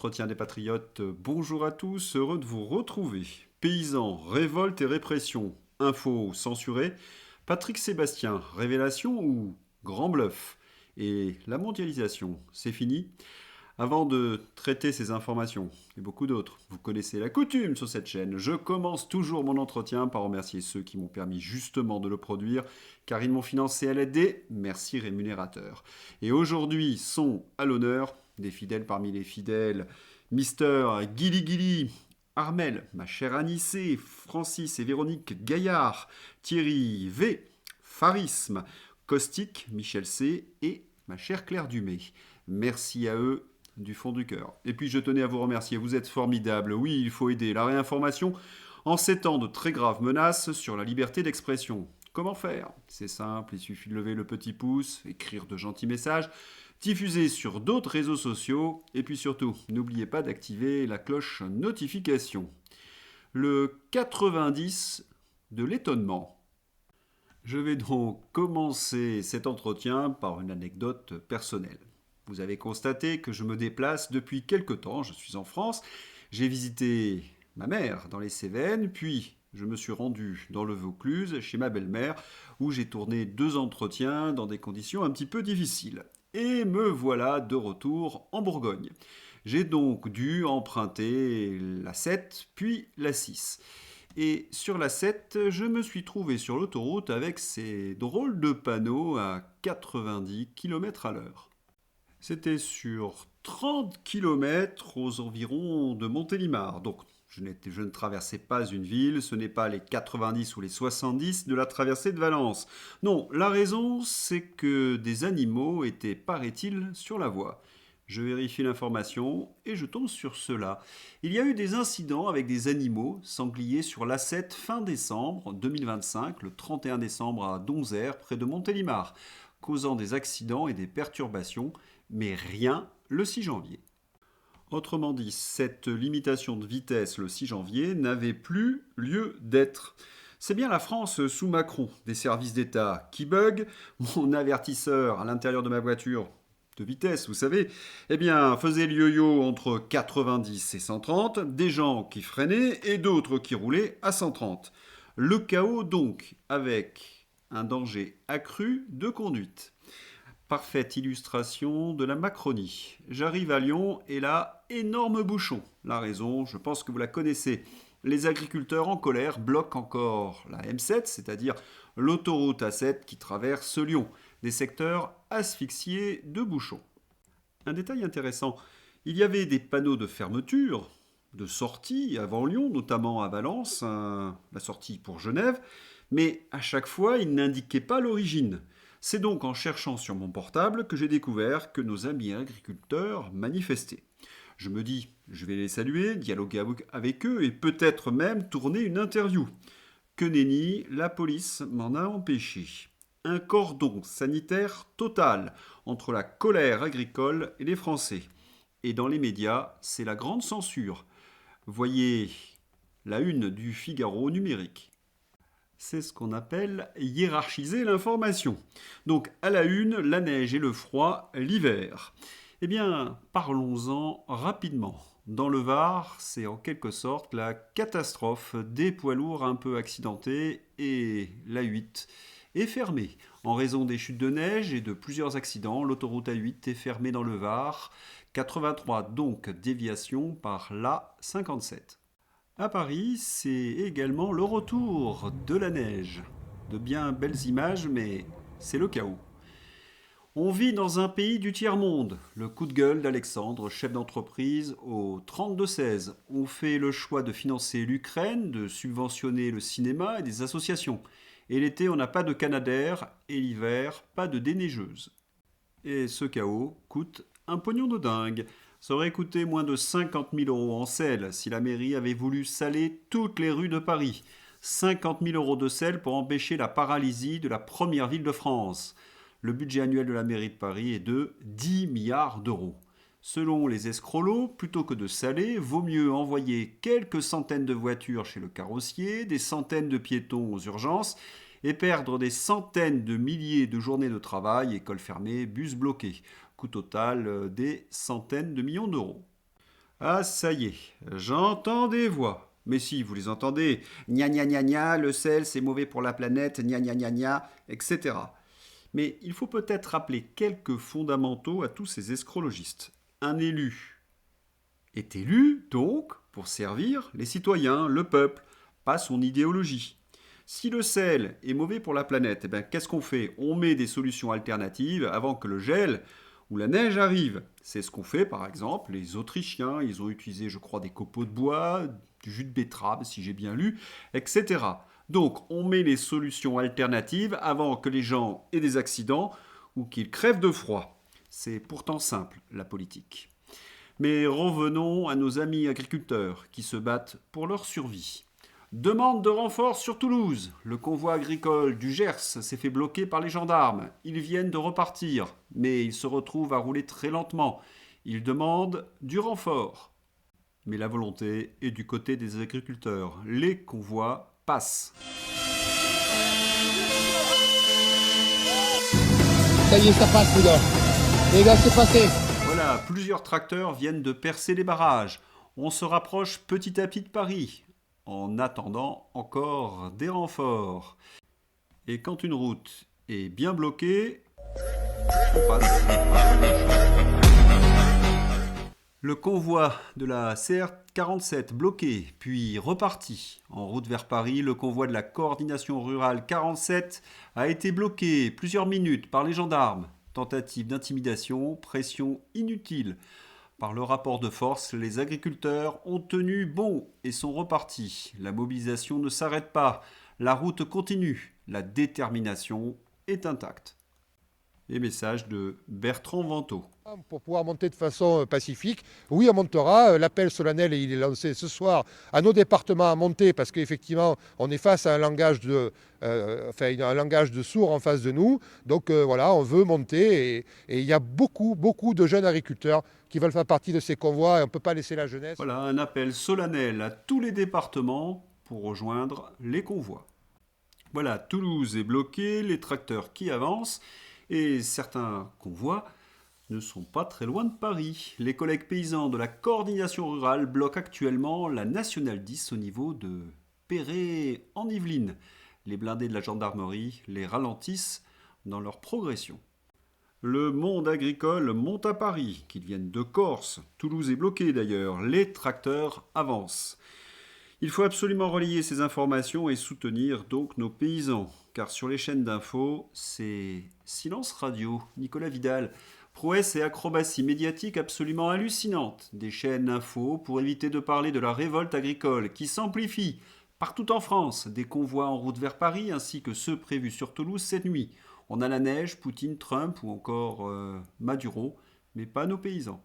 l'entretien des patriotes. Bonjour à tous, heureux de vous retrouver. Paysans, révolte et répression, info censurée, Patrick Sébastien, révélation ou grand bluff? Et la mondialisation, c'est fini? Avant de traiter ces informations et beaucoup d'autres, vous connaissez la coutume sur cette chaîne. Je commence toujours mon entretien par remercier ceux qui m'ont permis justement de le produire, car ils m'ont financé à l'aide des merci rémunérateurs. Et aujourd'hui sont à l'honneur des fidèles parmi les fidèles, Mister Guili Guili, Armel, ma chère Anissé, Francis et Véronique Gaillard, Thierry V, Farisme, Caustique, Michel C et ma chère Claire Dumay. Merci à eux du fond du cœur. Et puis je tenais à vous remercier, vous êtes formidables. Oui, il faut aider la réinformation en ces temps de très graves menaces sur la liberté d'expression. Comment faire? C'est simple, il suffit de lever le petit pouce, écrire de gentils messages, diffuser sur d'autres réseaux sociaux, et puis surtout, n'oubliez pas d'activer la cloche notification. Le 90 de l'étonnement. Je vais donc commencer cet entretien par une anecdote personnelle. Vous avez constaté que je me déplace depuis quelque temps, je suis en France, j'ai visité ma mère dans les Cévennes, puis je me suis rendu dans le Vaucluse chez ma belle-mère où j'ai tourné 2 entretiens dans des conditions un petit peu difficiles. Et me voilà de retour en Bourgogne. J'ai donc dû emprunter la 7 puis la 6. Et sur la 7, je me suis trouvé sur l'autoroute avec ces drôles de panneaux à 90 km à l'heure. C'était sur 30 km aux environs de Montélimar. Donc je ne traversais pas une ville, ce n'est pas les 90 ou les 70 de la traversée de Valence. Non, la raison, c'est que des animaux étaient, paraît-il, sur la voie. Je vérifie l'information et je tombe sur cela. Il y a eu des incidents avec des animaux sangliers sur l'A7 fin décembre 2025, le 31 décembre à Donzère, près de Montélimar, causant des accidents et des perturbations, mais rien le 6 janvier. Autrement dit, cette limitation de vitesse le 6 janvier n'avait plus lieu d'être. C'est bien la France sous Macron, des services d'État qui bug, mon avertisseur à l'intérieur de ma voiture de vitesse, vous savez, eh bien, faisait le yo-yo entre 90 et 130, des gens qui freinaient et d'autres qui roulaient à 130. Le chaos donc, avec un danger accru de conduite. Parfaite illustration de la Macronie. J'arrive à Lyon et là, énorme bouchon. La raison, je pense que vous la connaissez. Les agriculteurs en colère bloquent encore la M7, c'est-à-dire l'autoroute A7 qui traverse Lyon. Des secteurs asphyxiés de bouchons. Un détail intéressant, il y avait des panneaux de fermeture, de sortie avant Lyon, notamment à Valence, la sortie pour Genève, mais à chaque fois, ils n'indiquaient pas l'origine. C'est donc en cherchant sur mon portable que j'ai découvert que nos amis agriculteurs manifestaient. Je me dis, je vais les saluer, dialoguer avec eux et peut-être même tourner une interview. Que nenni, la police m'en a empêché. Un cordon sanitaire total entre la colère agricole et les Français. Et dans les médias, c'est la grande censure. Voyez la une du Figaro numérique. C'est ce qu'on appelle hiérarchiser l'information. Donc à la une, la neige et le froid, l'hiver. Eh bien, parlons-en rapidement. Dans le Var, c'est en quelque sorte la catastrophe des poids lourds un peu accidentés et la 8 est fermée. En raison des chutes de neige et de plusieurs accidents, l'autoroute A8 est fermée dans le Var. 83 donc déviation par la 57. À Paris, c'est également le retour de la neige. De bien belles images, mais c'est le chaos. On vit dans un pays du tiers-monde. Le coup de gueule d'Alexandre, chef d'entreprise, au 32-16. On fait le choix de financer l'Ukraine, de subventionner le cinéma et des associations. Et l'été, on n'a pas de Canadair, et l'hiver, pas de déneigeuse. Et ce chaos coûte un pognon de dingue. Ça aurait coûté moins de 50 000 euros en sel si la mairie avait voulu saler toutes les rues de Paris. 50 000 euros de sel pour empêcher la paralysie de la première ville de France. Le budget annuel de la mairie de Paris est de 10 milliards d'euros. Selon les escrolos, plutôt que de saler, vaut mieux envoyer quelques centaines de voitures chez le carrossier, des centaines de piétons aux urgences et perdre des centaines de milliers de journées de travail, écoles fermées, bus bloqués. Coût total des centaines de millions d'euros. Ah, ça y est, j'entends des voix. Mais si, vous les entendez. Gna gna gna gna, le sel c'est mauvais pour la planète, gna gna gna gna, etc. Mais il faut peut-être rappeler quelques fondamentaux à tous ces escrologistes. Un élu est élu, donc, pour servir les citoyens, le peuple, pas son idéologie. Si le sel est mauvais pour la planète, eh ben, qu'est-ce qu'on fait? On met des solutions alternatives avant que le gel ou la neige arrive. C'est ce qu'ont fait par exemple les Autrichiens. Ils ont utilisé, je crois, des copeaux de bois, du jus de betterave, si j'ai bien lu, etc. Donc on met les solutions alternatives avant que les gens aient des accidents ou qu'ils crèvent de froid. C'est pourtant simple, la politique. Mais revenons à nos amis agriculteurs qui se battent pour leur survie. Demande de renfort sur Toulouse. Le convoi agricole du Gers s'est fait bloquer par les gendarmes. Ils viennent de repartir, mais ils se retrouvent à rouler très lentement. Ils demandent du renfort. Mais la volonté est du côté des agriculteurs. Les convois passent. Ça y est, ça passe, les gars. Les gars, c'est passé. Voilà, plusieurs tracteurs viennent de percer les barrages. On se rapproche petit à petit de Paris, en attendant encore des renforts. Et quand une route est bien bloquée, on passe. Le convoi de la CR47 bloqué, puis reparti. En route vers Paris, le convoi de la coordination rurale 47 a été bloqué plusieurs minutes par les gendarmes. Tentative d'intimidation, pression inutile. Par le rapport de force, les agriculteurs ont tenu bon et sont repartis. La mobilisation ne s'arrête pas. La route continue. La détermination est intacte. Les messages de Bertrand Venteau. Pour pouvoir monter de façon pacifique, oui, on montera. L'appel solennel, il est lancé ce soir à nos départements à monter parce qu'effectivement, on est face à un langage un langage de sourds en face de nous. Donc voilà, on veut monter et il y a beaucoup de jeunes agriculteurs qui veulent faire partie de ces convois et on ne peut pas laisser la jeunesse. Voilà un appel solennel à tous les départements pour rejoindre les convois. Voilà, Toulouse est bloquée, les tracteurs qui avancent et certains convois ne sont pas très loin de Paris. Les collègues paysans de la coordination rurale bloquent actuellement la Nationale 10 au niveau de Perret en Yvelines. Les blindés de la gendarmerie les ralentissent dans leur progression. Le monde agricole monte à Paris, qu'ils viennent de Corse. Toulouse est bloquée d'ailleurs, les tracteurs avancent. Il faut absolument relayer ces informations et soutenir donc nos paysans, car sur les chaînes d'infos, c'est silence radio. Nicolas Vidal, prouesse et acrobatie médiatique absolument hallucinantes. Des chaînes infos pour éviter de parler de la révolte agricole qui s'amplifie partout en France. Des convois en route vers Paris ainsi que ceux prévus sur Toulouse cette nuit. On a la neige, Poutine, Trump ou encore Maduro, mais pas nos paysans.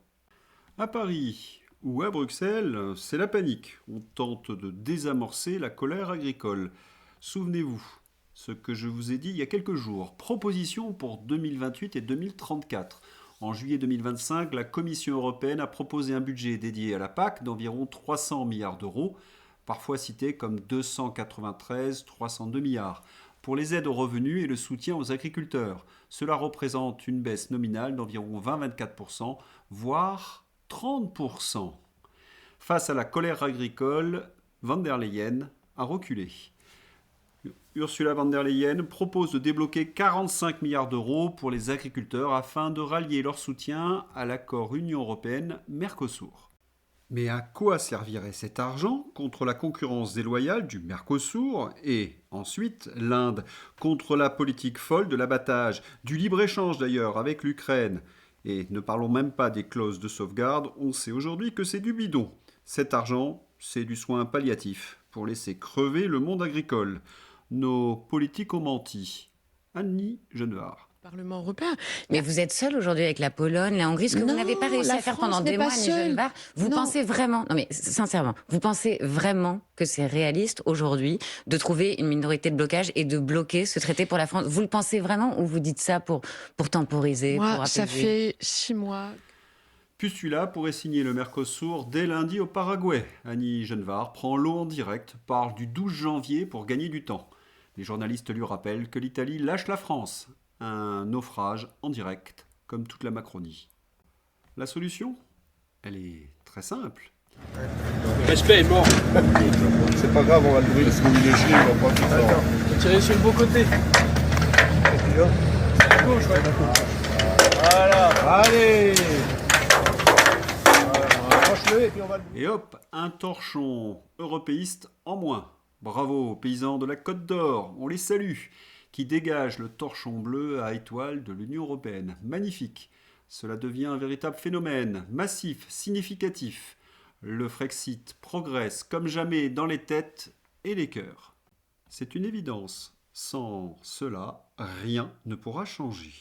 À Paris ou à Bruxelles, c'est la panique. On tente de désamorcer la colère agricole. Souvenez-vous, ce que je vous ai dit il y a quelques jours. Proposition pour 2028 et 2034. En juillet 2025, la Commission européenne a proposé un budget dédié à la PAC d'environ 300 milliards d'euros, parfois cité comme 293, 302 milliards, pour les aides aux revenus et le soutien aux agriculteurs. Cela représente une baisse nominale d'environ 20-24%, voire 30%. Face à la colère agricole, Van der Leyen a reculé. Ursula von der Leyen propose de débloquer 45 milliards d'euros pour les agriculteurs afin de rallier leur soutien à l'accord Union européenne-Mercosur. Mais à quoi servirait cet argent contre la concurrence déloyale du Mercosur et ensuite l'Inde, contre la politique folle de l'abattage, du libre-échange d'ailleurs avec l'Ukraine? Et ne parlons même pas des clauses de sauvegarde, on sait aujourd'hui que c'est du bidon. Cet argent, c'est du soin palliatif pour laisser crever le monde agricole. Nos politiques ont menti. Annie Genevard. Parlement européen. Mais vous êtes seul aujourd'hui avec la Pologne, la Hongrie, ce que vous Non, n'avez pas réussi la à faire France pendant n'est des pas mois, Annie seule. Genevard. Vous Non. pensez vraiment, non mais sincèrement, vous pensez vraiment que c'est réaliste aujourd'hui de trouver une minorité de blocage et de bloquer ce traité pour la France? Vous le pensez vraiment ou vous dites ça pour temporiser, pour Moi, ça apaiser? fait 6 mois. Pustula pourrait signer le Mercosur dès lundi au Paraguay. Annie Genevard prend l'eau en direct, parle du 12 janvier pour gagner du temps. Les journalistes lui rappellent que l'Italie lâche la France. Un naufrage en direct, comme toute la Macronie. La solution? Elle est très simple. Respect est mort. C'est pas grave, on va l'ouvrir, parce qu'il est gelé, on va pas tout ça. Faut tirer sur le beau côté. À gauche, ouais. Voilà. Allez, accroche-le et puis on va le... Et hop, un torchon européiste en moins. Bravo aux paysans de la Côte d'Or, on les salue, qui dégagent le torchon bleu à étoile de l'Union européenne. Magnifique. Cela devient un véritable phénomène, massif, significatif. Le Frexit progresse comme jamais dans les têtes et les cœurs. C'est une évidence. Sans cela, rien ne pourra changer.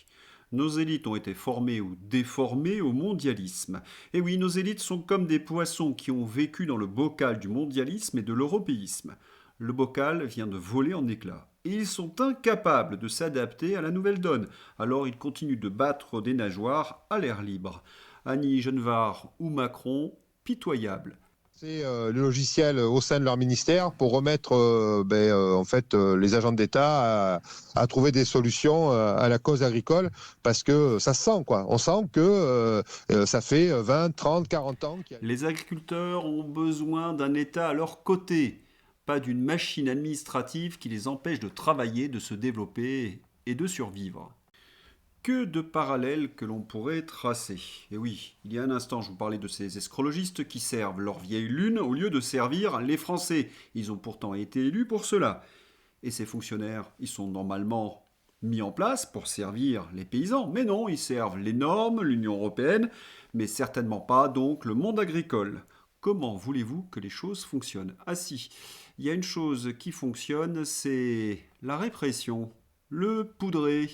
Nos élites ont été formées ou déformées au mondialisme. Et oui, nos élites sont comme des poissons qui ont vécu dans le bocal du mondialisme et de l'européisme. Le bocal vient de voler en éclats. Et ils sont incapables de s'adapter à la nouvelle donne. Alors ils continuent de battre des nageoires à l'air libre. Annie Genevard ou Macron, pitoyables. C'est le logiciel au sein de leur ministère pour remettre les agents d'État à trouver des solutions à la cause agricole, parce que ça se sent, quoi. On sent que ça fait 20, 30, 40 ans qu'il y a... Les agriculteurs ont besoin d'un État à leur côté, pas d'une machine administrative qui les empêche de travailler, de se développer et de survivre. Que de parallèles que l'on pourrait tracer. Et oui, il y a un instant, je vous parlais de ces escrologistes qui servent leur vieille lune au lieu de servir les Français. Ils ont pourtant été élus pour cela. Et ces fonctionnaires, ils sont normalement mis en place pour servir les paysans. Mais non, ils servent les normes, l'Union européenne, mais certainement pas donc le monde agricole. Comment voulez-vous que les choses fonctionnent? Ah si, il y a une chose qui fonctionne, c'est la répression, le poudré,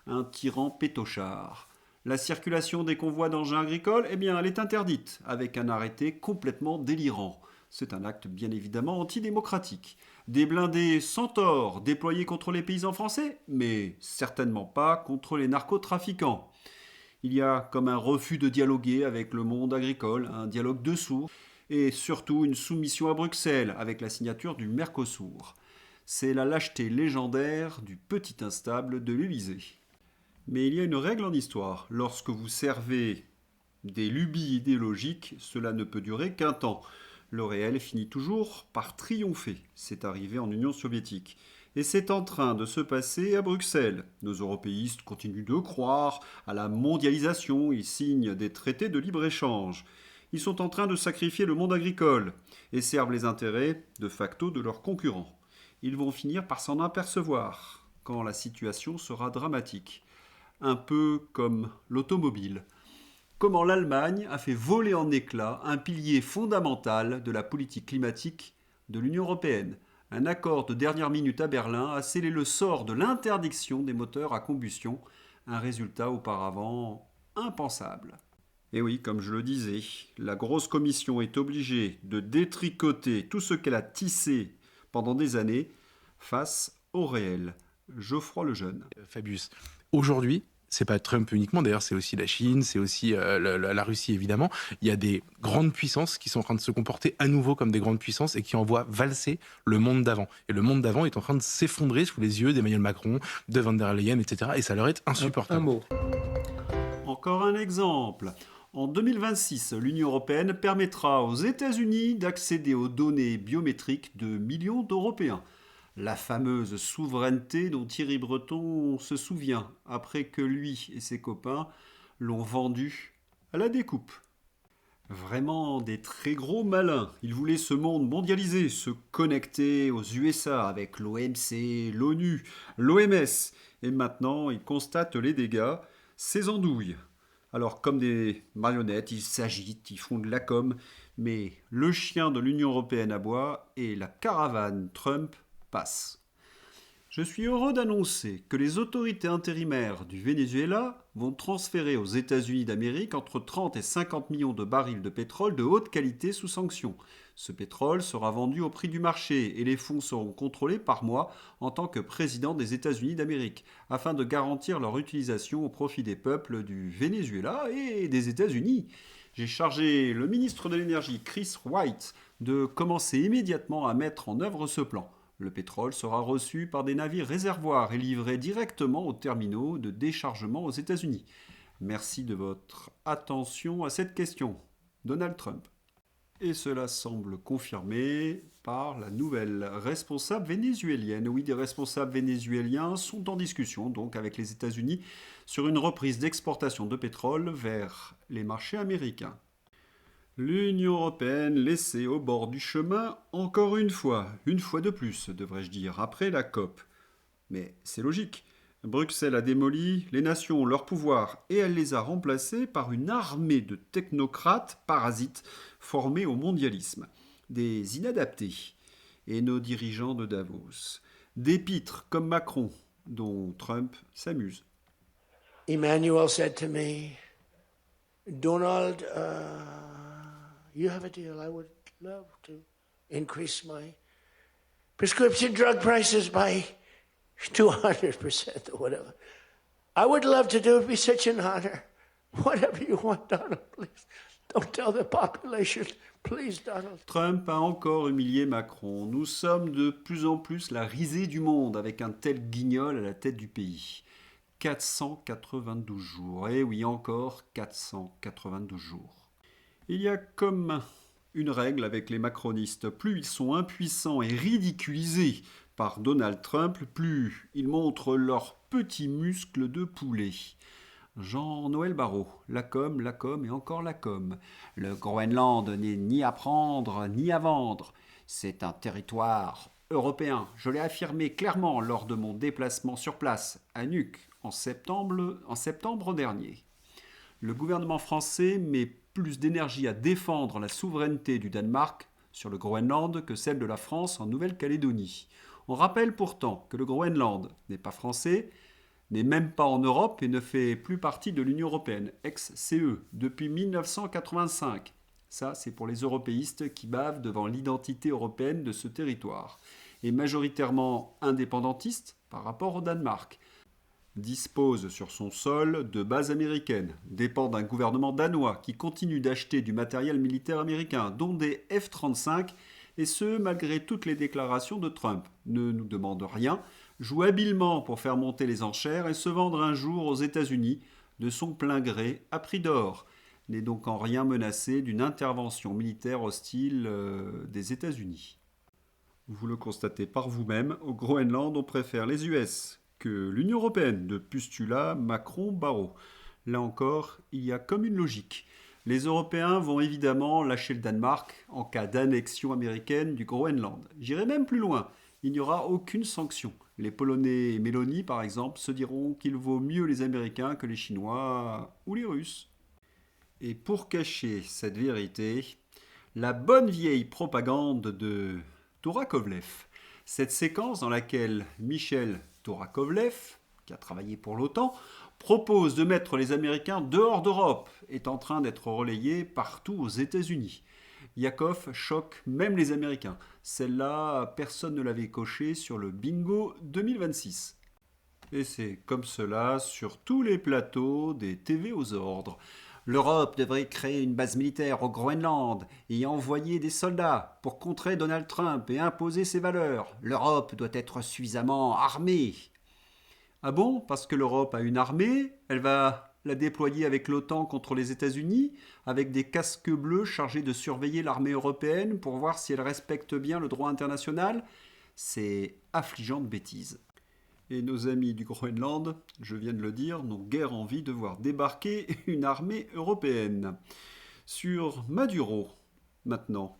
un tyran pétochard. La circulation des convois d'engins agricoles, eh bien, elle est interdite, avec un arrêté complètement délirant. C'est un acte bien évidemment antidémocratique. Des blindés sans tort déployés contre les paysans français, mais certainement pas contre les narcotrafiquants. Il y a comme un refus de dialoguer avec le monde agricole, un dialogue de sourds, et surtout une soumission à Bruxelles avec la signature du Mercosur. C'est la lâcheté légendaire du petit instable de l'Élysée. Mais il y a une règle en histoire. Lorsque vous servez des lubies idéologiques, cela ne peut durer qu'un temps. Le réel finit toujours par triompher. C'est arrivé en Union soviétique. Et c'est en train de se passer à Bruxelles. Nos européistes continuent de croire à la mondialisation. Ils signent des traités de libre-échange. Ils sont en train de sacrifier le monde agricole et servent les intérêts de facto de leurs concurrents. Ils vont finir par s'en apercevoir quand la situation sera dramatique. Un peu comme l'automobile. Comment l'Allemagne a fait voler en éclats un pilier fondamental de la politique climatique de l'Union européenne. Un accord de dernière minute à Berlin a scellé le sort de l'interdiction des moteurs à combustion, un résultat auparavant impensable. Et oui, comme je le disais, la grosse commission est obligée de détricoter tout ce qu'elle a tissé pendant des années face au réel. Geoffroy Lejeune. Fabius, aujourd'hui, c'est pas Trump uniquement, d'ailleurs c'est aussi la Chine, c'est aussi la Russie évidemment. Il y a des grandes puissances qui sont en train de se comporter à nouveau comme des grandes puissances et qui envoient valser le monde d'avant. Et le monde d'avant est en train de s'effondrer sous les yeux d'Emmanuel Macron, de Van der Leyen, etc. Et ça leur est insupportable. Un mot. Encore un exemple. En 2026, l'Union européenne permettra aux États-Unis d'accéder aux données biométriques de millions d'Européens. La fameuse souveraineté dont Thierry Breton se souvient après que lui et ses copains l'ont vendue à la découpe. Vraiment des très gros malins. Ils voulaient ce monde mondialisé, se connecter aux USA avec l'OMC, l'ONU, l'OMS. Et maintenant, ils constatent les dégâts, ces andouilles. Alors, comme des marionnettes, ils s'agitent, ils font de la com, mais le chien de l'Union européenne aboie et la caravane Trump passe. Je suis heureux d'annoncer que les autorités intérimaires du Venezuela vont transférer aux États-Unis d'Amérique entre 30 et 50 millions de barils de pétrole de haute qualité sous sanction. Ce pétrole sera vendu au prix du marché et les fonds seront contrôlés par moi en tant que président des États-Unis d'Amérique, afin de garantir leur utilisation au profit des peuples du Venezuela et des États-Unis. J'ai chargé le ministre de l'Énergie, Chris White, de commencer immédiatement à mettre en œuvre ce plan. Le pétrole sera reçu par des navires réservoirs et livré directement aux terminaux de déchargement aux États-Unis. Merci de votre attention à cette question. Donald Trump. Et cela semble confirmé par la nouvelle responsable vénézuélienne. Oui, des responsables vénézuéliens sont en discussion donc avec les États-Unis sur une reprise d'exportation de pétrole vers les marchés américains. L'Union européenne laissée au bord du chemin encore une fois de plus, devrais-je dire, après la COP. Mais c'est logique. Bruxelles a démoli les nations, leur pouvoir, et elle les a remplacés par une armée de technocrates parasites formés au mondialisme. Des inadaptés. Et nos dirigeants de Davos. Des pitres comme Macron, dont Trump s'amuse. Emmanuel said to me, Donald, you have a deal. I would love to increase my prescription drug prices by 200% or whatever. I would love to do it. It'd be such an honor. Whatever you want, Donald, please. Don't tell the population. Please, Donald. Trump a encore humilié Macron. Nous sommes de plus en plus la risée du monde avec un tel guignol à la tête du pays. 492 jours. Eh oui, encore 492 jours. Il y a comme une règle avec les macronistes. Plus ils sont impuissants et ridiculisés par Donald Trump, plus ils montrent leurs petits muscles de poulet. Jean-Noël Barrot, la com et encore la com. Le Groenland n'est ni à prendre ni à vendre. C'est un territoire européen. Je l'ai affirmé clairement lors de mon déplacement sur place à Nuuk en septembre dernier. Le gouvernement français met plus d'énergie à défendre la souveraineté du Danemark sur le Groenland que celle de la France en Nouvelle-Calédonie. On rappelle pourtant que le Groenland n'est pas français, n'est même pas en Europe et ne fait plus partie de l'Union européenne, ex-CE, depuis 1985. Ça, c'est pour les européistes qui bavent devant l'identité européenne de ce territoire. Et majoritairement indépendantiste par rapport au Danemark. Dispose sur son sol de bases américaines, dépend d'un gouvernement danois qui continue d'acheter du matériel militaire américain, dont des F-35, et ce, malgré toutes les déclarations de Trump. Ne nous demande rien, joue habilement pour faire monter les enchères et se vendre un jour aux États-Unis de son plein gré à prix d'or. N'est donc en rien menacé d'une intervention militaire hostile des États-Unis. Vous le constatez par vous-même, au Groenland, on préfère les US que l'Union européenne, de Pustula, Macron, Barrot. Là encore, il y a comme une logique. Les Européens vont évidemment lâcher le Danemark en cas d'annexion américaine du Groenland. J'irai même plus loin, il n'y aura aucune sanction. Les Polonais et Mélanie, par exemple, se diront qu'il vaut mieux les Américains que les Chinois ou les Russes. Et pour cacher cette vérité, la bonne vieille propagande de Tourakovlev. Cette séquence dans laquelle Michel Tourakovlev, qui a travaillé pour l'OTAN, propose de mettre les Américains dehors d'Europe, est en train d'être relayée partout aux États-Unis. Yakov choque même les Américains. Celle-là, personne ne l'avait cochée sur le bingo 2026. Et c'est comme cela sur tous les plateaux des TV aux ordres. L'Europe devrait créer une base militaire au Groenland et y envoyer des soldats pour contrer Donald Trump et imposer ses valeurs. L'Europe doit être suffisamment armée. Ah bon? Parce que l'Europe a une armée, elle va la déployer avec l'OTAN contre les États-Unis, avec des casques bleus chargés de surveiller l'armée européenne pour voir si elle respecte bien le droit international? C'est affligeant de bêtises. Et nos amis du Groenland, je viens de le dire, n'ont guère envie de voir débarquer une armée européenne. Sur Maduro, maintenant.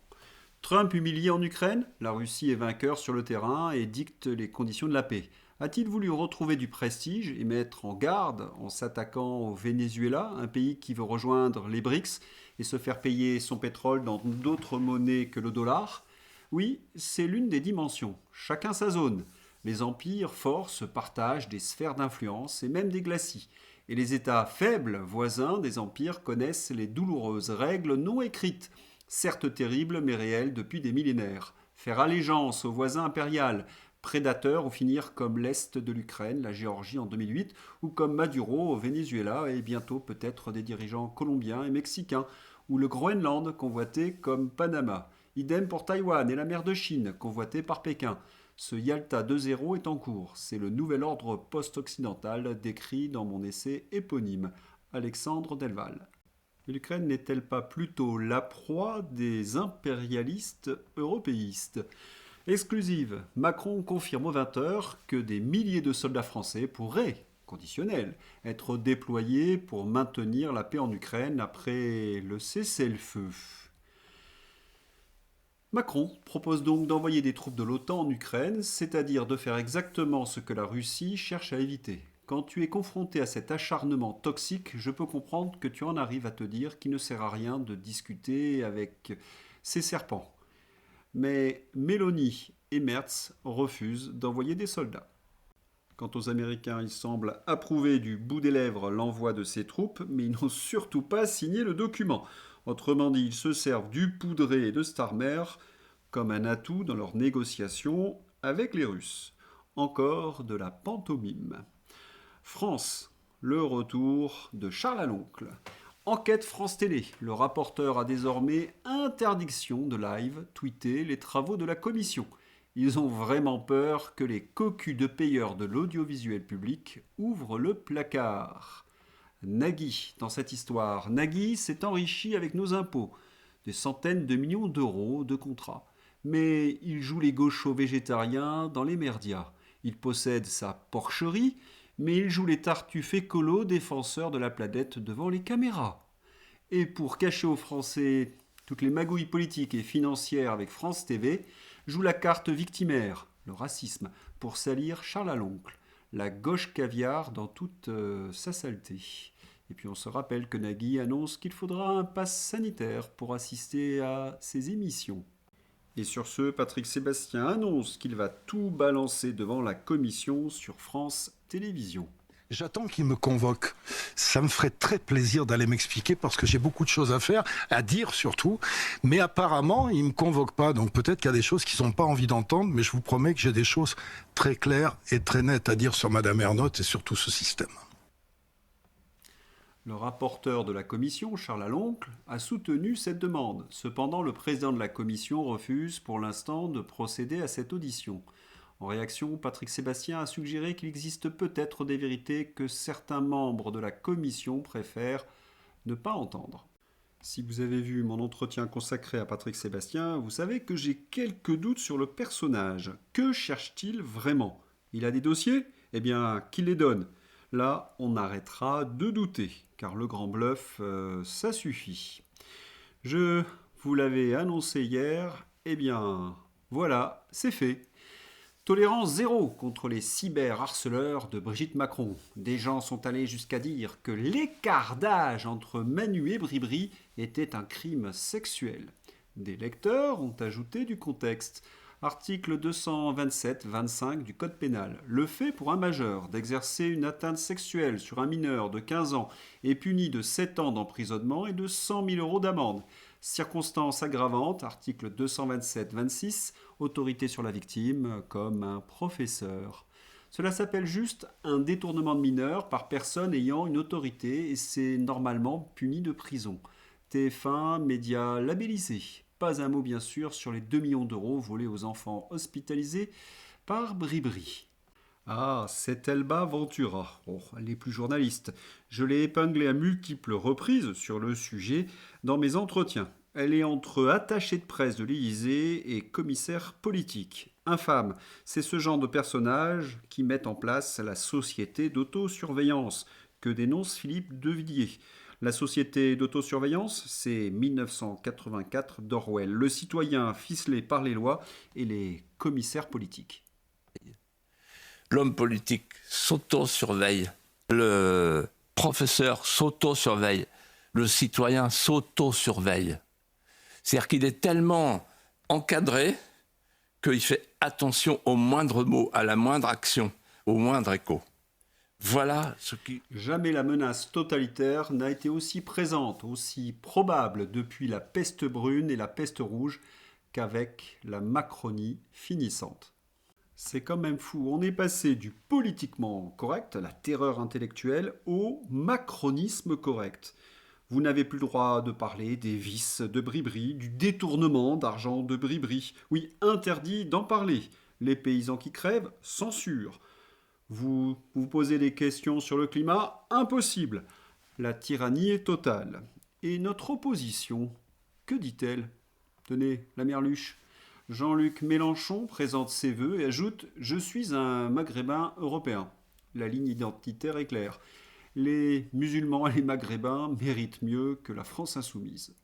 Trump humilié en Ukraine, la Russie est vainqueur sur le terrain et dicte les conditions de la paix. A-t-il voulu retrouver du prestige et mettre en garde en s'attaquant au Venezuela, un pays qui veut rejoindre les BRICS et se faire payer son pétrole dans d'autres monnaies que le dollar? Oui, c'est l'une des dimensions. Chacun sa zone. Les empires forts se partagent des sphères d'influence et même des glacis. Et les États faibles, voisins des empires, connaissent les douloureuses règles non écrites, certes terribles mais réelles depuis des millénaires. Faire allégeance au voisin impérial, prédateur ou finir comme l'Est de l'Ukraine, la Géorgie en 2008, ou comme Maduro au Venezuela et bientôt peut-être des dirigeants colombiens et mexicains, ou le Groenland convoité comme Panama. Idem pour Taïwan et la mer de Chine, convoitée par Pékin. Ce Yalta 2.0 est en cours. C'est le nouvel ordre post-occidental décrit dans mon essai éponyme. Alexandre Delval. Et l'Ukraine n'est-elle pas plutôt la proie des impérialistes européistes? Exclusive, Macron confirme aux 20h que des milliers de soldats français pourraient, conditionnel, être déployés pour maintenir la paix en Ukraine après le cessez-le-feu. Macron propose donc d'envoyer des troupes de l'OTAN en Ukraine, c'est-à-dire de faire exactement ce que la Russie cherche à éviter. Quand tu es confronté à cet acharnement toxique, je peux comprendre que tu en arrives à te dire qu'il ne sert à rien de discuter avec ces serpents. Mais Mélanie et Merz refusent d'envoyer des soldats. Quant aux Américains, ils semblent approuver du bout des lèvres l'envoi de ces troupes, mais ils n'ont surtout pas signé le document. Autrement dit, ils se servent du poudré et de Starmer comme un atout dans leurs négociations avec les Russes. Encore de la pantomime. France, le retour de Charles Aloncle. Enquête France Télé. Le rapporteur a désormais interdiction de live tweeter les travaux de la commission. Ils ont vraiment peur que les cocus de payeurs de l'audiovisuel public ouvrent le placard. Nagui, dans cette histoire, Nagui s'est enrichi avec nos impôts. Des centaines de millions d'euros de contrats. Mais il joue les gauchos végétariens dans les merdias. Il possède sa porcherie, mais il joue les tartuffes écolos défenseurs de la planète devant les caméras. Et pour cacher aux Français toutes les magouilles politiques et financières avec France TV, joue la carte victimaire, le racisme, pour salir Charles Aloncle, la gauche caviar dans toute sa saleté. Et puis on se rappelle que Nagui annonce qu'il faudra un pass sanitaire pour assister à ses émissions. Et sur ce, Patrick Sébastien annonce qu'il va tout balancer devant la commission sur France Télévisions. J'attends qu'il me convoque. Ça me ferait très plaisir d'aller m'expliquer parce que j'ai beaucoup de choses à faire, à dire surtout. Mais apparemment, il ne me convoque pas. Donc peut-être qu'il y a des choses qu'ils n'ont pas envie d'entendre. Mais je vous promets que j'ai des choses très claires et très nettes à dire sur Madame Ernotte et sur tout ce système. Le rapporteur de la commission, Charles Aloncle, a soutenu cette demande. Cependant, le président de la commission refuse pour l'instant de procéder à cette audition. En réaction, Patrick Sébastien a suggéré qu'il existe peut-être des vérités que certains membres de la commission préfèrent ne pas entendre. Si vous avez vu mon entretien consacré à Patrick Sébastien, vous savez que j'ai quelques doutes sur le personnage. Que cherche-t-il vraiment? Il a des dossiers? Eh bien, qu'il les donne. Là, on arrêtera de douter, car le grand bluff, ça suffit. Je vous l'avais annoncé hier, eh bien, voilà, c'est fait. Tolérance zéro contre les cyberharceleurs de Brigitte Macron. Des gens sont allés jusqu'à dire que l'écart d'âge entre Manu et Bribri était un crime sexuel. Des lecteurs ont ajouté du contexte. Article 227-25 du Code pénal. Le fait pour un majeur d'exercer une atteinte sexuelle sur un mineur de 15 ans est puni de 7 ans d'emprisonnement et de 100 000 € d'amende. Circonstances aggravantes, article 227-26, autorité sur la victime comme un professeur. Cela s'appelle juste un détournement de mineur par personne ayant une autorité et c'est normalement puni de prison. TF1, média labellisé. Pas un mot bien sûr sur les 2 millions d'euros volés aux enfants hospitalisés par Bribri. Ah, c'est Elba Ventura. Oh, elle n'est plus journaliste. Je l'ai épinglée à multiples reprises sur le sujet dans mes entretiens. Elle est entre attachée de presse de l'Élysée et commissaire politique. Infâme, c'est ce genre de personnages qui mettent en place la société d'autosurveillance que dénonce Philippe Devilliers. La société d'autosurveillance, c'est 1984 d'Orwell, le citoyen ficelé par les lois et les commissaires politiques. L'homme politique s'auto-surveille, le professeur s'auto-surveille, le citoyen s'auto-surveille. C'est-à-dire qu'il est tellement encadré qu'il fait attention au moindre mot, à la moindre action, au moindre écho. Voilà ce qui... Jamais la menace totalitaire n'a été aussi présente, aussi probable depuis la peste brune et la peste rouge qu'avec la Macronie finissante. C'est quand même fou, on est passé du politiquement correct, la terreur intellectuelle, au macronisme correct. Vous n'avez plus le droit de parler des vices de Bribri, du détournement d'argent de Bribri. Oui, interdit d'en parler. Les paysans qui crèvent, censure. Vous vous posez des questions sur le climat? Impossible. La tyrannie est totale. Et notre opposition, que dit-elle? Tenez, la merluche. Jean-Luc Mélenchon présente ses vœux et ajoute « Je suis un maghrébin européen ». La ligne identitaire est claire. Les musulmans et les maghrébins méritent mieux que la France insoumise.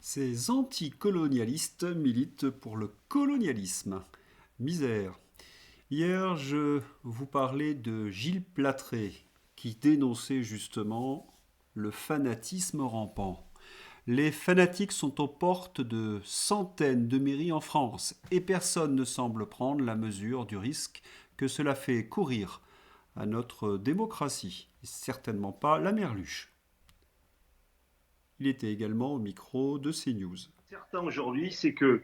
Ces anticolonialistes militent pour le colonialisme. Misère. Hier, je vous parlais de Gilles Platré, qui dénonçait justement le fanatisme rampant. Les fanatiques sont aux portes de centaines de mairies en France et personne ne semble prendre la mesure du risque que cela fait courir à notre démocratie, et certainement pas la merluche. Il était également au micro de CNews. Certain aujourd'hui, c'est que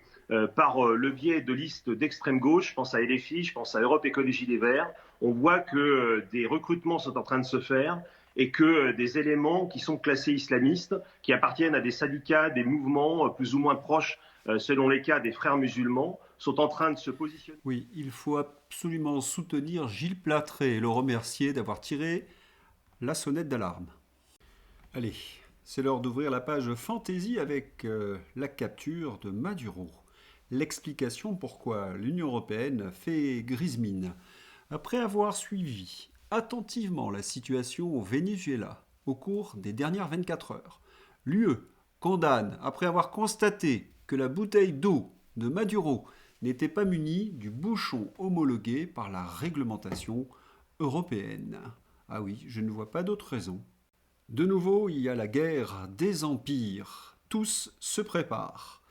par le biais de listes d'extrême gauche, je pense à LFI, je pense à Europe Écologie Les Verts, on voit que des recrutements sont en train de se faire et que des éléments qui sont classés islamistes, qui appartiennent à des syndicats, des mouvements plus ou moins proches, selon les cas des frères musulmans, sont en train de se positionner. Oui, il faut absolument soutenir Gilles Platré et le remercier d'avoir tiré la sonnette d'alarme. Allez, c'est l'heure d'ouvrir la page Fantaisie avec la capture de Maduro. L'explication pourquoi l'Union européenne fait grise mine. Après avoir suivi attentivement la situation au Venezuela au cours des dernières 24 heures, l'UE condamne, après avoir constaté que la bouteille d'eau de Maduro n'était pas munie du bouchon homologué par la réglementation européenne. Ah oui, je ne vois pas d'autre raison. De nouveau, il y a la guerre des empires. Tous se préparent.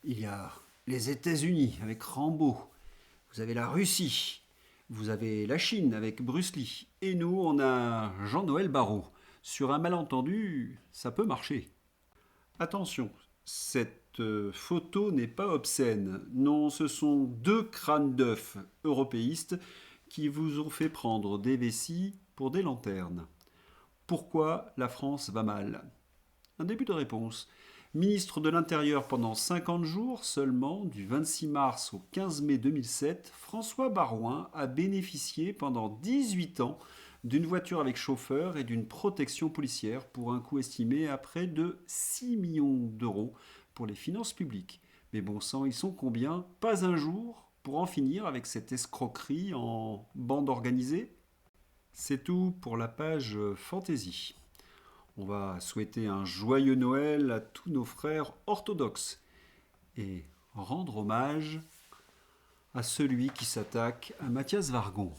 Il y a les États-Unis avec Rambo. Vous avez la Russie. Vous avez la Chine avec Bruce Lee. Et nous, on a Jean-Noël Barrot. Sur un malentendu, ça peut marcher. Attention, cette photo n'est pas obscène. Non, ce sont deux crânes d'œufs européistes qui vous ont fait prendre des vessies pour des lanternes. Pourquoi la France va mal? Un début de réponse. Ministre de l'Intérieur pendant 50 jours seulement, du 26 mars au 15 mai 2007, François Baroin a bénéficié pendant 18 ans d'une voiture avec chauffeur et d'une protection policière pour un coût estimé à près de 6 millions d'euros pour les finances publiques. Mais bon sang, ils sont combien? Pas un jour pour en finir avec cette escroquerie en bande organisée? C'est tout pour la page Fantaisie. On va souhaiter un joyeux Noël à tous nos frères orthodoxes et rendre hommage à celui qui s'attaque à Mathias Wargon.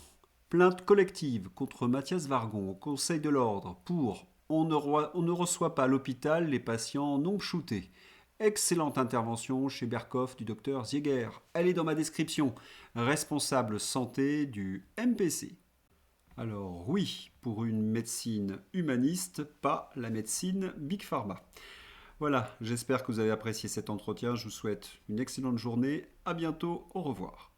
Plainte collective contre Mathias Wargon au Conseil de l'Ordre pour on ne reçoit pas à l'hôpital les patients non shootés. Excellente intervention chez Berkoff du docteur Ziegler. Elle est dans ma description. Responsable santé du MPC. Alors oui, pour une médecine humaniste, pas la médecine Big Pharma. Voilà, j'espère que vous avez apprécié cet entretien. Je vous souhaite une excellente journée. À bientôt, au revoir.